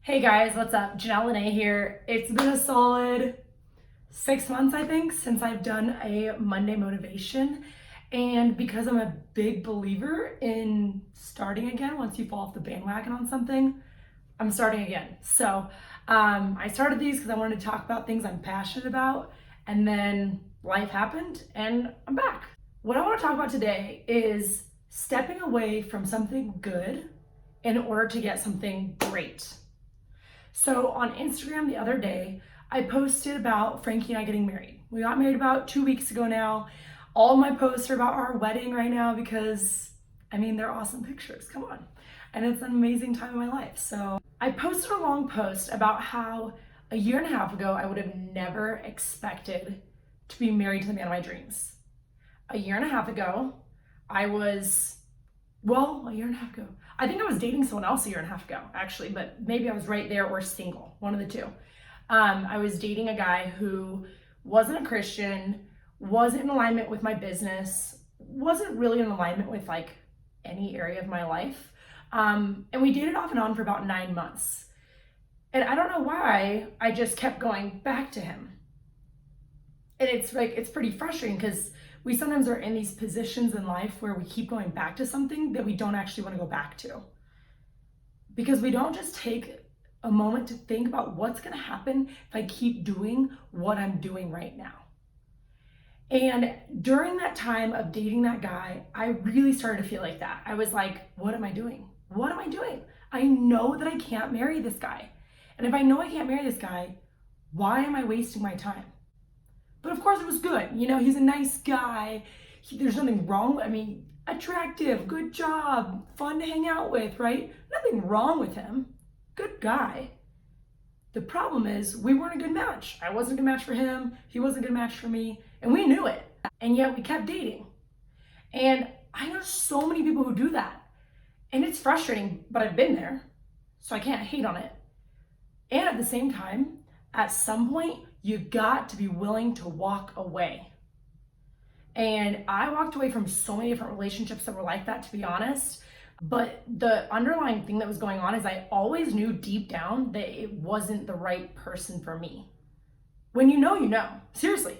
Hey guys, what's up? Janelle Lene here. It's been a solid 6 months, I think, since I've done a Monday motivation. And because I'm a big believer in starting again, once you fall off the bandwagon on something, I'm starting again. I started these because I wanted to talk about things I'm passionate about, and then life happened and I'm back. What I want to talk about today is stepping away from something good in order to get something great. So on Instagram the other day, I posted about Frankie and I getting married. We got married about 2 weeks ago now. All of my posts are about our wedding right now because, they're awesome pictures, come on. And it's an amazing time in my life. So I posted a long post about how a year and a half ago, I would have never expected to be married to the man of my dreams. A year and a half ago, a year and a half ago. I think I was dating someone else a year and a half ago, actually, but maybe I was right there or single, one of the two. I was dating a guy who wasn't a Christian, wasn't in alignment with my business, wasn't really in alignment with like any area of my life. And we dated off and on for about 9 months. And I don't know why, I just kept going back to him. And it's pretty frustrating because we sometimes are in these positions in life where we keep going back to something that we don't actually want to go back to. Because we don't just take a moment to think about what's going to happen if I keep doing what I'm doing right now. And during that time of dating that guy, I really started to feel like that. I was like, what am I doing? What am I doing? I know that I can't marry this guy. And if I know I can't marry this guy, why am I wasting my time? But of course it was good. He's a nice guy. There's nothing wrong. Attractive, good job, fun to hang out with, right? Nothing wrong with him. Good guy. The problem is we weren't a good match. I wasn't a good match for him. He wasn't a good match for me. And we knew it. And yet we kept dating. And I know so many people who do that. And it's frustrating, but I've been there. So I can't hate on it. And at the same time, at some point, you got to be willing to walk away. And I walked away from so many different relationships that were like that, to be honest. But the underlying thing that was going on is I always knew deep down that it wasn't the right person for me. When you know, you know. Seriously.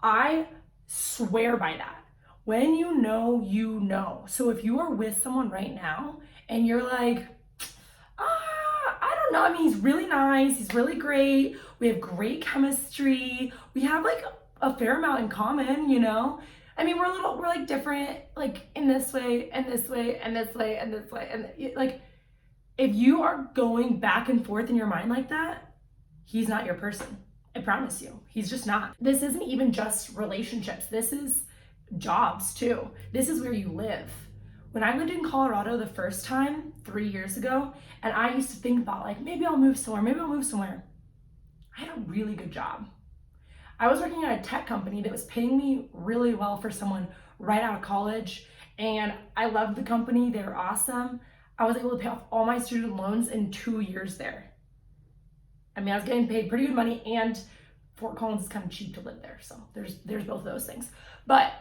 I swear by that. When you know, you know. So if you are with someone right now and you're like, I don't know. He's really nice. He's really great. We have great chemistry. We have a fair amount in common, we're different, in this way and this way and this way and this way. And if you are going back and forth in your mind like that, he's not your person. I promise you. He's just not. This isn't even just relationships. This is jobs too. This is where you live. When I lived in Colorado the first time 3 years ago, and I used to think about maybe I'll move somewhere. I had a really good job. I was working at a tech company that was paying me really well for someone right out of college, and I loved the company. They were awesome. I was able to pay off all my student loans in 2 years there. I was getting paid pretty good money, and Fort Collins is kind of cheap to live there, so there's both of those things. But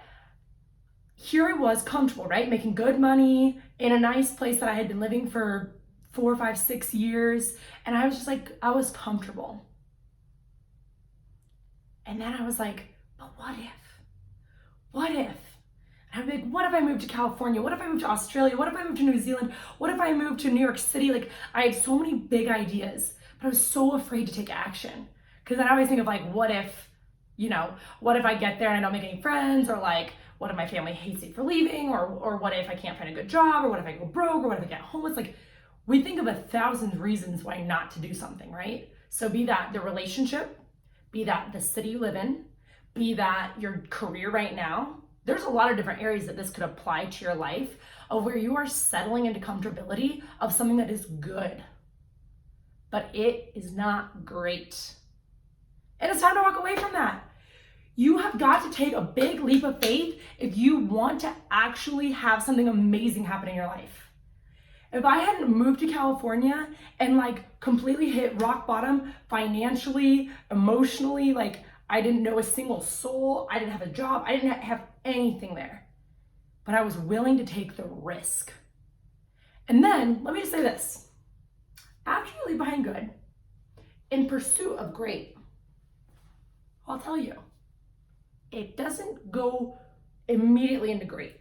here I was comfortable, right? Making good money in a nice place that I had been living for 4, 5, 6 years. And I was just I was comfortable. And then I was like, but what if? What if? And I'd be like, what if I moved to California? What if I moved to Australia? What if I moved to New Zealand? What if I moved to New York City? I had so many big ideas, but I was so afraid to take action. Because then I always think of what if I get there and I don't make any friends, or what if my family hates me for leaving, or what if I can't find a good job, or what if I go broke, or what if I get homeless? We think of 1,000 reasons why not to do something, right? So be that the relationship, be that the city you live in, be that your career right now. There's a lot of different areas that this could apply to your life, of where you are settling into comfortability of something that is good, but it is not great. And it's time to walk away from that. You have got to take a big leap of faith if you want to actually have something amazing happen in your life. If I hadn't moved to California and completely hit rock bottom financially, emotionally, I didn't know a single soul, I didn't have a job, I didn't have anything there. But I was willing to take the risk. And then, let me just say this. after you leave behind good in pursuit of great, I'll tell you, it doesn't go immediately into great.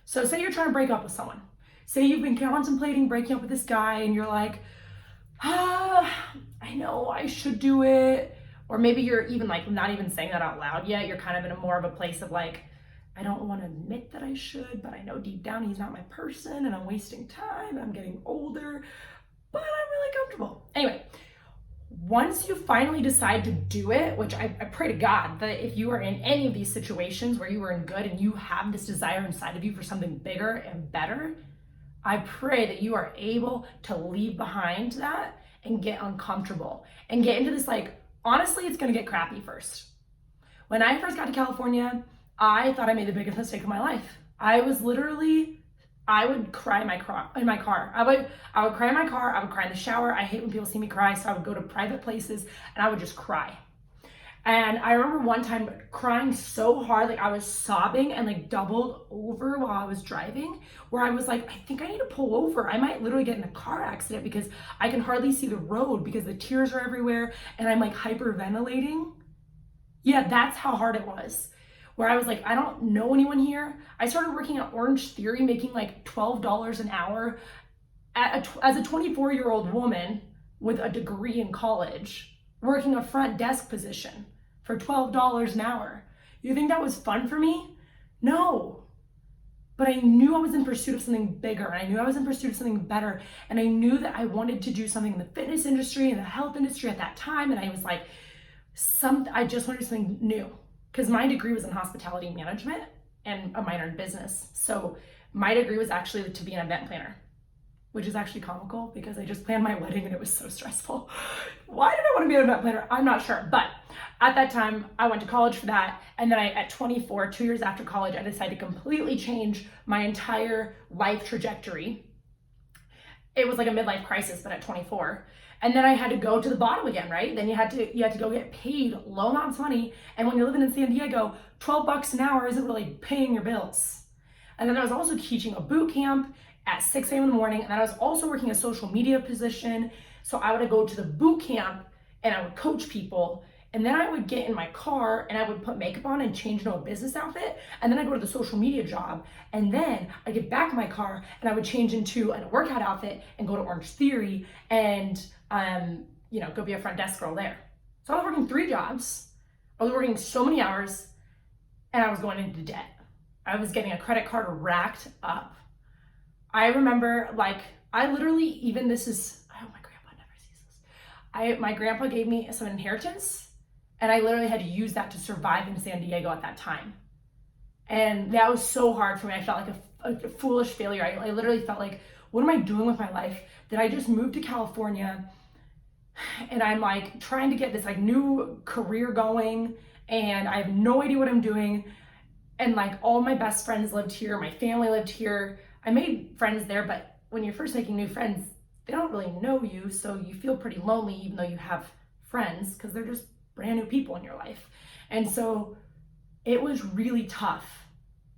So say you're trying to break up with someone. Say you've been contemplating breaking up with this guy and you're like, I know I should do it. Or maybe you're even like not even saying that out loud yet. You're kind of in a more of a place of like, I don't want to admit that I should, but I know deep down he's not my person and I'm wasting time and I'm getting older, but I'm really comfortable. Anyway, once you finally decide to do it, which I pray to God that if you are in any of these situations where you are in good and you have this desire inside of you for something bigger and better, I pray that you are able to leave behind that and get uncomfortable and get into this, like, honestly, it's gonna get crappy first. When I first got to California, I thought I made the biggest mistake of my life. I would cry in my car. I would cry in my car, I would cry in the shower. I hate when people see me cry, so I would go to private places and I would just cry. And I remember one time crying so hard, like I was sobbing and like doubled over while I was driving, where I was like, I think I need to pull over. I might literally get in a car accident because I can hardly see the road because the tears are everywhere and I'm like hyperventilating. Yeah, that's how hard it was. Where I was like, I don't know anyone here. I started working at Orange Theory, making like $12 an hour as a 24-year-old woman with a degree in college, working a front desk position for $12 an hour. You think that was fun for me? No. But I knew I was in pursuit of something bigger. And I knew I was in pursuit of something better. And I knew that I wanted to do something in the fitness industry and the health industry at that time. And I was like, I just wanted something new. Because my degree was in hospitality management and a minor in business. So my degree was actually to be an event planner, which is actually comical because I just planned my wedding and it was so stressful. Why did I want to be an event planner? I'm not sure. But at that time, I went to college for that. And then at 24, 2 years after college, I decided to completely change my entire life trajectory. It was like a midlife crisis, but at 24. And then I had to go to the bottom again, right? Then you had to go get paid low amounts of money. And when you're living in San Diego, $12 an hour isn't really paying your bills. And then I was also teaching a boot camp at 6 a.m. in the morning. And then I was also working a social media position. So I would go to the boot camp and I would coach people. And then I would get in my car and I would put makeup on and change into a business outfit. And then I'd go to the social media job. And then I'd get back in my car and I would change into a workout outfit and go to Orange Theory and go be a front desk girl there. So I was working 3 jobs. I was working so many hours and I was going into debt. I was getting a credit card racked up. I remember I literally, even this is, I hope my grandpa never sees this. My grandpa gave me some inheritance and I literally had to use that to survive in San Diego at that time. And that was so hard for me. I felt like a foolish failure. I literally felt like, what am I doing with my life? Did I just move to California and I'm like trying to get this like new career going and I have no idea what I'm doing. And like all my best friends lived here. My family lived here. I made friends there, but when you're first making new friends, they don't really know you. So you feel pretty lonely even though you have friends because they're just brand new people in your life. And so it was really tough.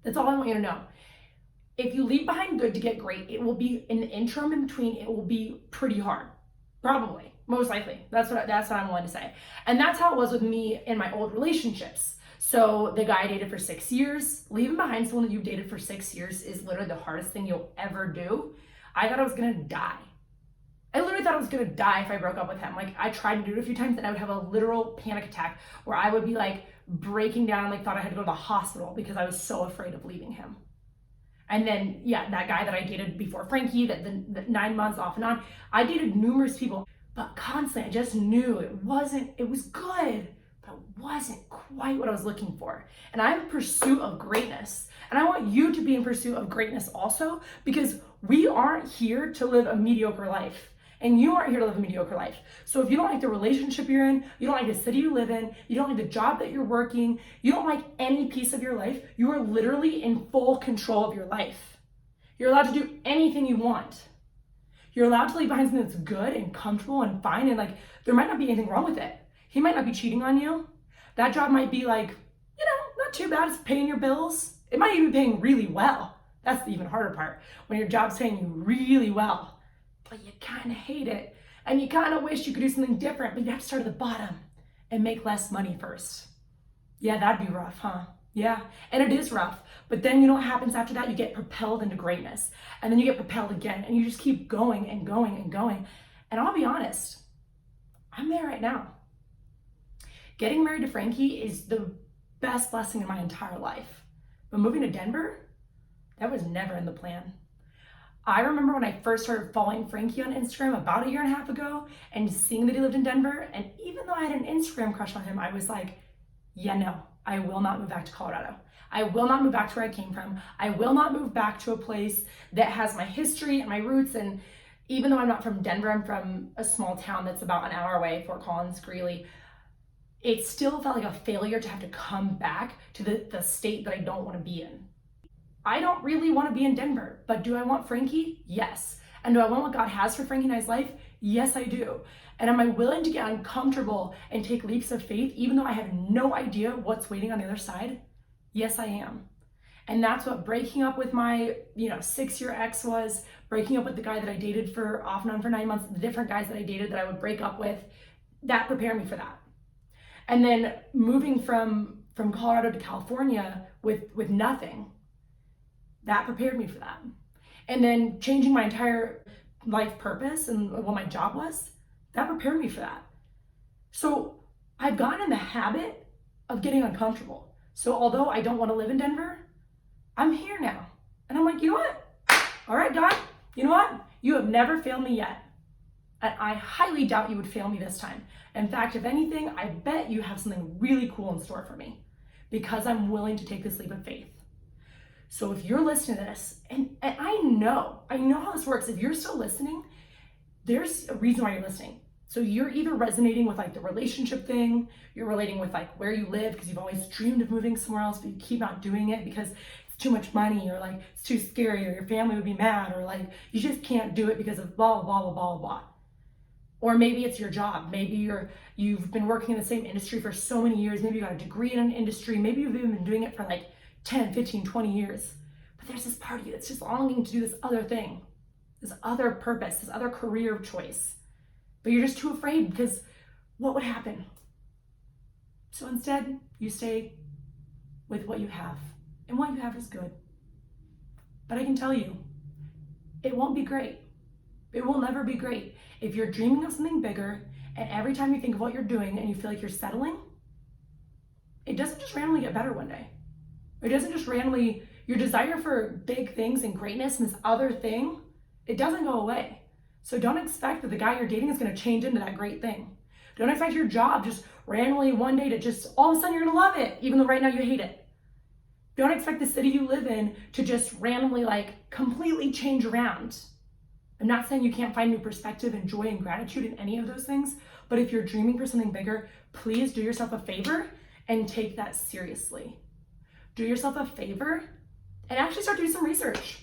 That's all I want you to know. If you leave behind good to get great, it will be in the interim in between, it will be pretty hard. Probably, most likely. That's what I'm willing to say. And that's how it was with me in my old relationships. So the guy I dated for 6 years, leaving behind someone that you've dated for 6 years is literally the hardest thing you'll ever do. I thought I was gonna die. I literally thought I was gonna die if I broke up with him. Like I tried to do it a few times and I would have a literal panic attack where I would be like breaking down, like thought I had to go to the hospital because I was so afraid of leaving him. And then, yeah, that guy that I dated before Frankie, that the 9 months off and on, I dated numerous people, but constantly I just knew it was good, but it wasn't quite what I was looking for. And I'm in pursuit of greatness. And I want you to be in pursuit of greatness also, because we aren't here to live a mediocre life. And you aren't here to live a mediocre life. So if you don't like the relationship you're in, you don't like the city you live in, you don't like the job that you're working, you don't like any piece of your life, you are literally in full control of your life. You're allowed to do anything you want. You're allowed to leave behind something that's good and comfortable and fine, and like there might not be anything wrong with it. He might not be cheating on you. That job might be like, not too bad, it's paying your bills. It might even be paying really well. That's the even harder part. When your job's paying you really well. but you kind of hate it. And you kind of wish you could do something different, but you have to start at the bottom and make less money first. Yeah, that'd be rough, huh? Yeah, and it is rough. But then you know what happens after that? You get propelled into greatness. And then you get propelled again, and you just keep going and going and going. And I'll be honest, I'm there right now. Getting married to Frankie is the best blessing in my entire life. But moving to Denver, that was never in the plan. I remember when I first started following Frankie on Instagram about a year and a half ago and seeing that he lived in Denver. And even though I had an Instagram crush on him, I was like, yeah, no, I will not move back to Colorado. I will not move back to where I came from. I will not move back to a place that has my history and my roots. And even though I'm not from Denver, I'm from a small town that's about an hour away, Fort Collins, Greeley. It still felt like a failure to have to come back to the state that I don't want to be in. I don't really want to be in Denver, but do I want Frankie? Yes. And do I want what God has for Frankie and I's life? Yes, I do. And am I willing to get uncomfortable and take leaps of faith, even though I have no idea what's waiting on the other side? Yes, I am. And that's what breaking up with my, 6-year ex was, breaking up with the guy that I dated for off and on for 9 months, the different guys that I dated that I would break up with, that prepared me for that. And then moving from Colorado to California with nothing, that prepared me for that. And then changing my entire life purpose and what my job was, that prepared me for that. So I've gotten in the habit of getting uncomfortable. So although I don't want to live in Denver, I'm here now. And I'm like, you know what? All right, God, you know what? You have never failed me yet. And I highly doubt you would fail me this time. In fact, if anything, I bet you have something really cool in store for me because I'm willing to take this leap of faith. So if you're listening to this, and I know how this works. If you're still listening, there's a reason why you're listening. So you're either resonating with like the relationship thing, you're relating with like where you live because you've always dreamed of moving somewhere else, but you keep not doing it because it's too much money or like it's too scary or your family would be mad or like you just can't do it because of blah, blah, blah, blah, blah. Or maybe it's your job. Maybe you've been working in the same industry for so many years. Maybe you got a degree in an industry. Maybe you've even been doing it for like 10, 15, 20 years. But there's this part of you that's just longing to do this other thing, this other purpose, this other career choice. But you're just too afraid because what would happen? So instead, you stay with what you have. And what you have is good. But I can tell you, it won't be great. It will never be great. If you're dreaming of something bigger, and every time you think of what you're doing and you feel like you're settling, it doesn't just randomly get better one day. It doesn't just randomly, your desire for big things and greatness and this other thing, it doesn't go away. So don't expect that the guy you're dating is going to change into that great thing. Don't expect your job just randomly one day to just all of a sudden you're going to love it, even though right now you hate it. Don't expect the city you live in to just randomly like completely change around. I'm not saying you can't find new perspective and joy and gratitude in any of those things, but if you're dreaming for something bigger, please do yourself a favor and take that seriously. Do yourself a favor and actually start doing some research.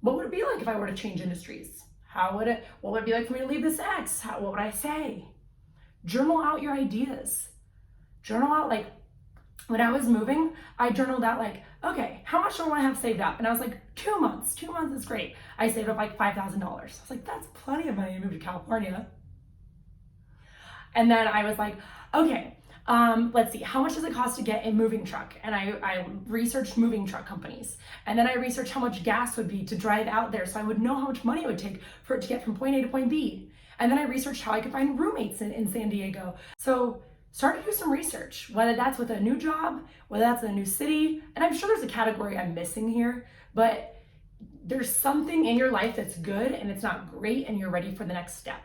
What would it be like if I were to change industries? What would it be like for me to leave this ex? What would I say? Journal out your ideas. Journal out, like, when I was moving, I journaled out like, okay, how much do I want to have saved up? And I was like, 2 months. 2 months is great. I saved up like $5,000. I was like, that's plenty of money to move to California. And then I was like, okay, let's see, how much does it cost to get a moving truck? And I researched moving truck companies. And then I researched how much gas would be to drive out there so I would know how much money it would take for it to get from point A to point B. And then I researched how I could find roommates in San Diego. So start to do some research, whether that's with a new job, whether that's in a new city. And I'm sure there's a category I'm missing here, but there's something in your life that's good and it's not great and you're ready for the next step.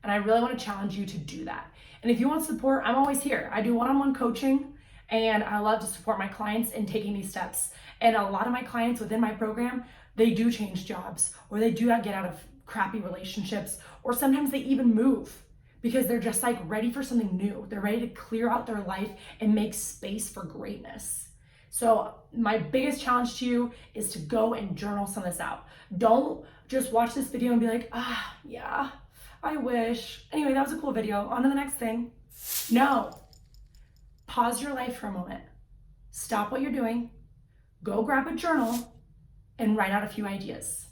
And I really want to challenge you to do that. And if you want support, I'm always here. I do one-on-one coaching and I love to support my clients in taking these steps. And a lot of my clients within my program, they do change jobs or they do get out of crappy relationships, or sometimes they even move because they're just like ready for something new. They're ready to clear out their life and make space for greatness. So my biggest challenge to you is to go and journal some of this out. Don't just watch this video and be like, yeah, I wish. Anyway, that was a cool video. On to the next thing. No. Pause your life for a moment. Stop what you're doing. Go grab a journal and write out a few ideas.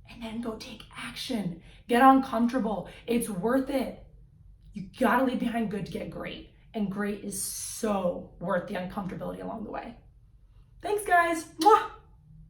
And then go take action. Get uncomfortable. It's worth it. You gotta leave behind good to get great. And great is so worth the uncomfortability along the way. Thanks, guys. Mwah!